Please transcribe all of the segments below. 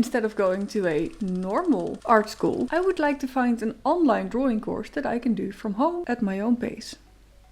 Instead of going to a normal art school, I would like to find an online drawing course that I can do from home at my own pace.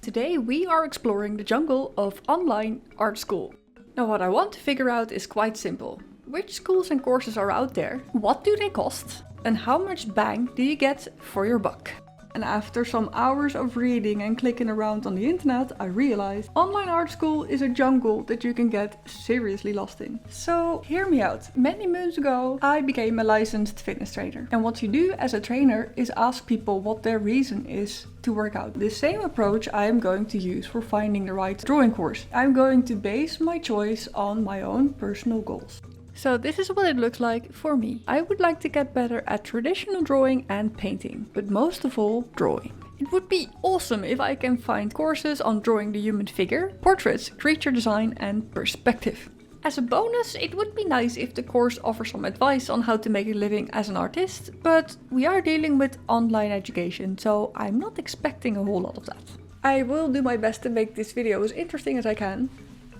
Today we are exploring the jungle of online art school. Now what I want to figure out is quite simple. Which schools and courses are out there? What do they cost? And how much bang do you get for your buck? And after some hours of reading and clicking around on the internet, I realized online art school is a jungle that you can get seriously lost in. So hear me out. Many moons ago, I became a licensed fitness trainer. And what you do as a trainer is ask people what their reason is to work out. The same approach I am going to use for finding the right drawing course. I'm going to base my choice on my own personal goals. So this is what it looks like for me. I would like to get better at traditional drawing and painting, but most of all, drawing. It would be awesome if I can find courses on drawing the human figure, portraits, creature design and perspective. As a bonus, it would be nice if the course offers some advice on how to make a living as an artist, but we are dealing with online education, so I'm not expecting a whole lot of that. I will do my best to make this video as interesting as I can.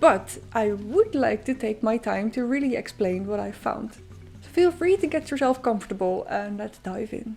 But I would like to take my time to really explain what I found. So feel free to get yourself comfortable and let's dive in.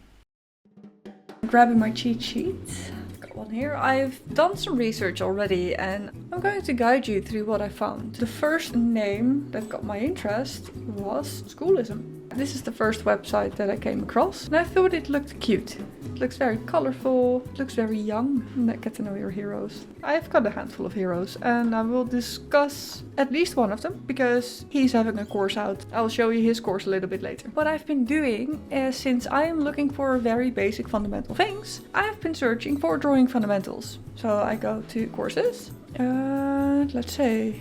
Grabbing my cheat sheet. Got one here. I've done some research already and I'm going to guide you through what I found. The first name that got my interest was Schoolism. This is the first website that I came across and I thought it looked cute. It looks very colorful, it looks very young. Get to know your heroes. I've got a handful of heroes and I will discuss at least one of them because he's having a course out. I'll show you his course a little bit later. What I've been doing is, since I am looking for very basic fundamental things, I've been searching for drawing fundamentals. So I go to courses and let's say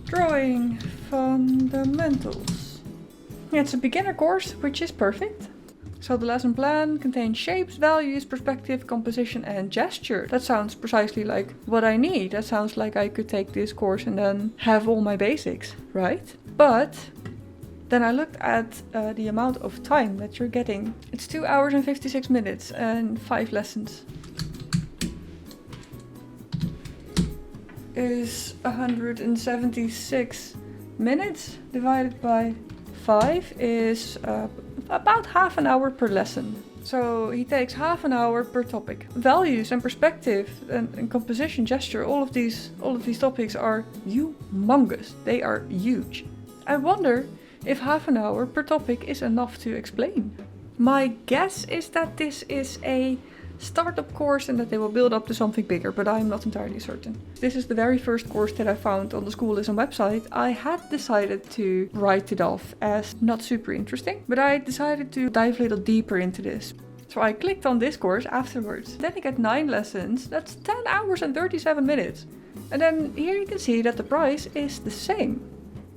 drawing fundamentals. It's a beginner course, which is perfect. So the lesson plan contains shapes, values, perspective, composition and gesture. That sounds precisely like what I need. That sounds like I could take this course and then have all my basics, right? But then I looked at the amount of time that you're getting. It's 2 hours and 56 minutes and 5 lessons. Is 176 minutes divided by 5 is about half an hour per lesson. So he takes half an hour per topic. Values and perspective and composition, gesture, all of these topics are humongous. They are huge. I wonder if half an hour per topic is enough to explain. My guess is that this is a startup course and that they will build up to something bigger, but I'm not entirely certain. This is the very first course that I found on the Schoolism website. I had decided to write it off as not super interesting, but I decided to dive a little deeper into this. So I clicked on this course afterwards. Then I get 9 lessons, that's 10 hours and 37 minutes. And then here you can see that the price is the same.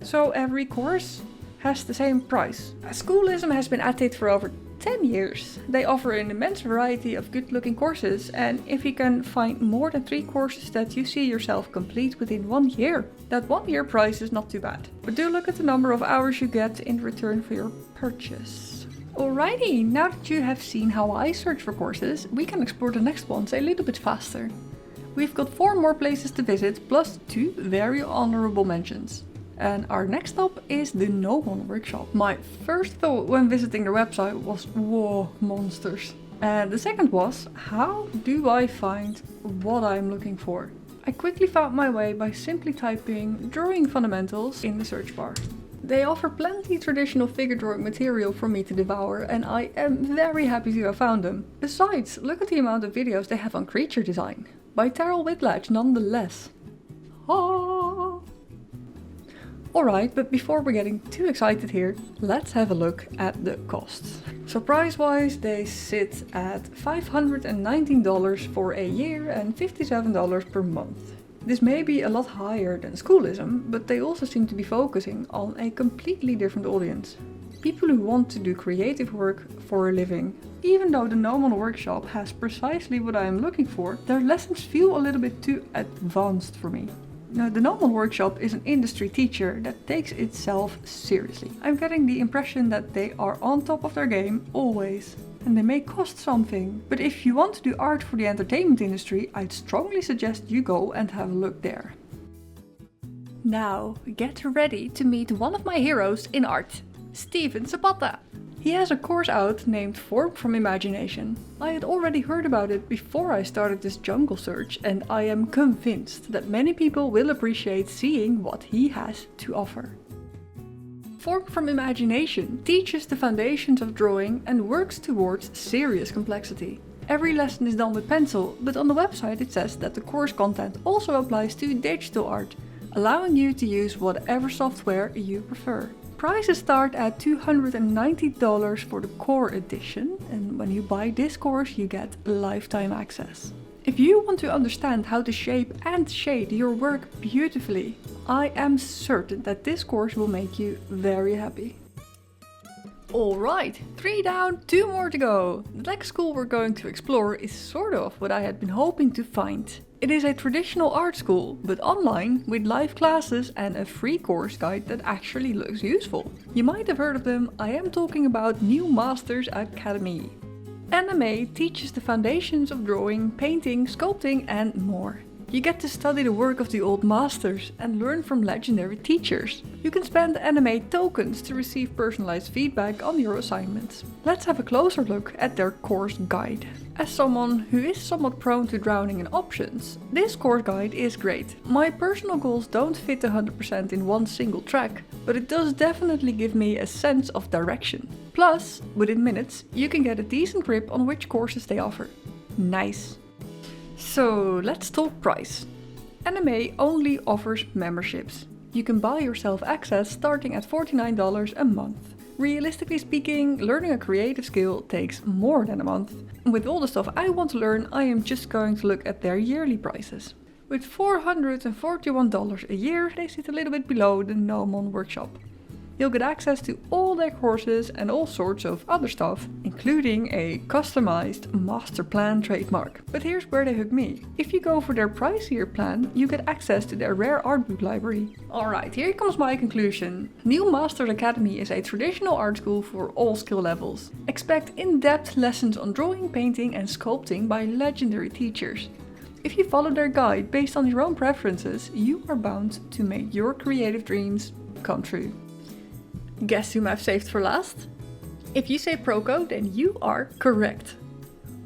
So every course has the same price. Schoolism has been at it for over 10 years. They offer an immense variety of good looking courses, and if you can find more than 3 courses that you see yourself complete within 1 year, that 1 year price is not too bad. But do look at the number of hours you get in return for your purchase. Alrighty, now that you have seen how I search for courses, we can explore the next ones a little bit faster. We've got 4 more places to visit, plus 2 very honorable mentions. And our next stop is the Gnomon Workshop. My first thought when visiting the website was, whoa, monsters. And the second was, how do I find what I'm looking for? I quickly found my way by simply typing drawing fundamentals in the search bar. They offer plenty traditional figure drawing material for me to devour, and I am very happy to have found them. Besides, look at the amount of videos they have on creature design. By Terrell Whitlatch nonetheless. Alright, but before we're getting too excited here, let's have a look at the costs. So price-wise, they sit at $519 for a year and $57 per month. This may be a lot higher than Schoolism, but they also seem to be focusing on a completely different audience. People who want to do creative work for a living. Even though the Gnomon Workshop has precisely what I am looking for, their lessons feel a little bit too advanced for me. Now, the Gnomon Workshop is an industry teacher that takes itself seriously. I'm getting the impression that they are on top of their game always. And they may cost something, but if you want to do art for the entertainment industry, I'd strongly suggest you go and have a look there. Now, get ready to meet one of my heroes in art, Steven Zapata. He has a course out named Form from Imagination. I had already heard about it before I started this jungle search, and I am convinced that many people will appreciate seeing what he has to offer. Form from Imagination teaches the foundations of drawing and works towards serious complexity. Every lesson is done with pencil, but on the website it says that the course content also applies to digital art, allowing you to use whatever software you prefer. Prices start at $290 for the core edition, and when you buy this course you get lifetime access. If you want to understand how to shape and shade your work beautifully, I am certain that this course will make you very happy. Alright, 3 down, 2 more to go. The next school we're going to explore is sort of what I had been hoping to find. It is a traditional art school, but online, with live classes and a free course guide that actually looks useful. You might have heard of them, I am talking about New Masters Academy. NMA teaches the foundations of drawing, painting, sculpting and more. You get to study the work of the old masters and learn from legendary teachers. You can spend NMA tokens to receive personalized feedback on your assignments. Let's have a closer look at their course guide. As someone who is somewhat prone to drowning in options, this course guide is great. My personal goals don't fit 100% in one single track, but it does definitely give me a sense of direction. Plus, within minutes, you can get a decent grip on which courses they offer. Nice. So let's talk price. NMA only offers memberships. You can buy yourself access starting at $49 a month. Realistically speaking, learning a creative skill takes more than a month. With all the stuff I want to learn, I am just going to look at their yearly prices. With $441 a year, they sit a little bit below the Gnomon Workshop. You'll get access to all their courses and all sorts of other stuff, including a customized master plan trademark. But here's where they hook me. If you go for their pricier plan, you get access to their rare art book library. Alright, here comes my conclusion. New Masters Academy is a traditional art school for all skill levels. Expect in-depth lessons on drawing, painting and sculpting by legendary teachers. If you follow their guide based on your own preferences, you are bound to make your creative dreams come true. Guess whom I've saved for last? If you say Proko, then you are correct.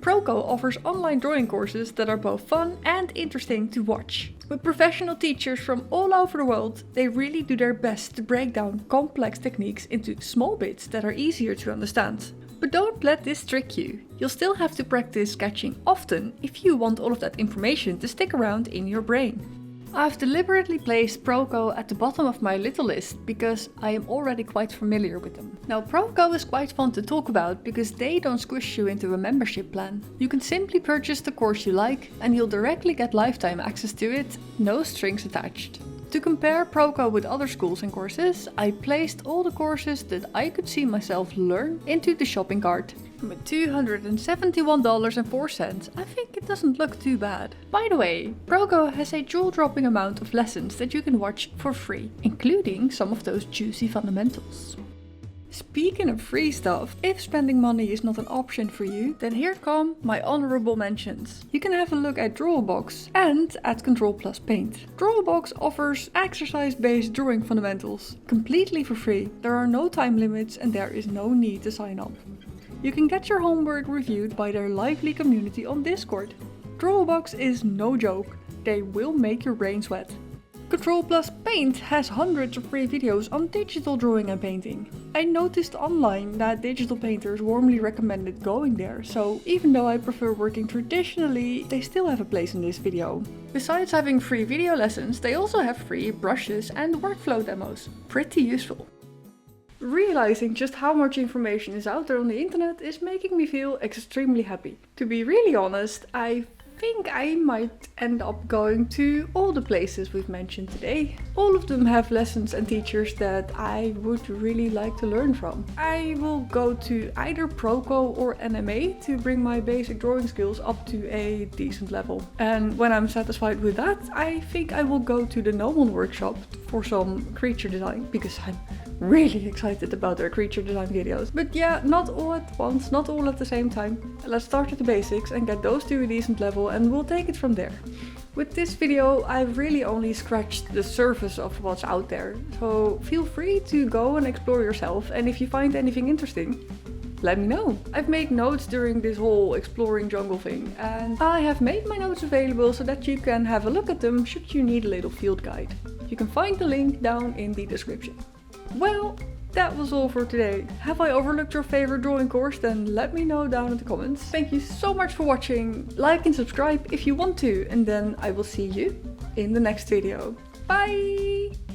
Proko offers online drawing courses that are both fun and interesting to watch. With professional teachers from all over the world, they really do their best to break down complex techniques into small bits that are easier to understand. But don't let this trick you. You'll still have to practice sketching often if you want all of that information to stick around in your brain. I've deliberately placed Proko at the bottom of my little list because I am already quite familiar with them. Now Proko is quite fun to talk about because they don't squish you into a membership plan. You can simply purchase the course you like and you'll directly get lifetime access to it, no strings attached. To compare Proko with other schools and courses, I placed all the courses that I could see myself learn into the shopping cart. With $271.04, I think it doesn't look too bad. By the way, Proko has a jaw-dropping amount of lessons that you can watch for free, including some of those juicy fundamentals. Speaking of free stuff, if spending money is not an option for you, then here come my honorable mentions. You can have a look at Drawabox and at Ctrl Paint. Drawabox offers exercise-based drawing fundamentals, completely for free. There are no time limits and there is no need to sign up. You can get your homework reviewed by their lively community on Discord. Drawabox is no joke, they will make your brain sweat. Ctrl Paint has hundreds of free videos on digital drawing and painting. I noticed online that digital painters warmly recommended going there, so even though I prefer working traditionally, they still have a place in this video. Besides having free video lessons, they also have free brushes and workflow demos. Pretty useful. Realizing just how much information is out there on the internet is making me feel extremely happy. To be really honest, I think I might end up going to all the places we've mentioned today. All of them have lessons and teachers that I would really like to learn from. I will go to either Proko or NMA to bring my basic drawing skills up to a decent level. And when I'm satisfied with that, I think I will go to the Gnomon Workshop for some creature design, because I'm really excited about their creature design videos. But yeah, not all at once, not all at the same time. Let's start with the basics and get those to a decent level and we'll take it from there. With this video, I've really only scratched the surface of what's out there, so feel free to go and explore yourself, and if you find anything interesting, let me know. I've made notes during this whole exploring jungle thing, and I have made my notes available so that you can have a look at them should you need a little field guide. You can find the link down in the description. Well, that was all for today. Have I overlooked your favorite drawing course? Then let me know down in the comments. Thank you so much for watching. Like and subscribe if you want to, and then I will see you in the next video. Bye!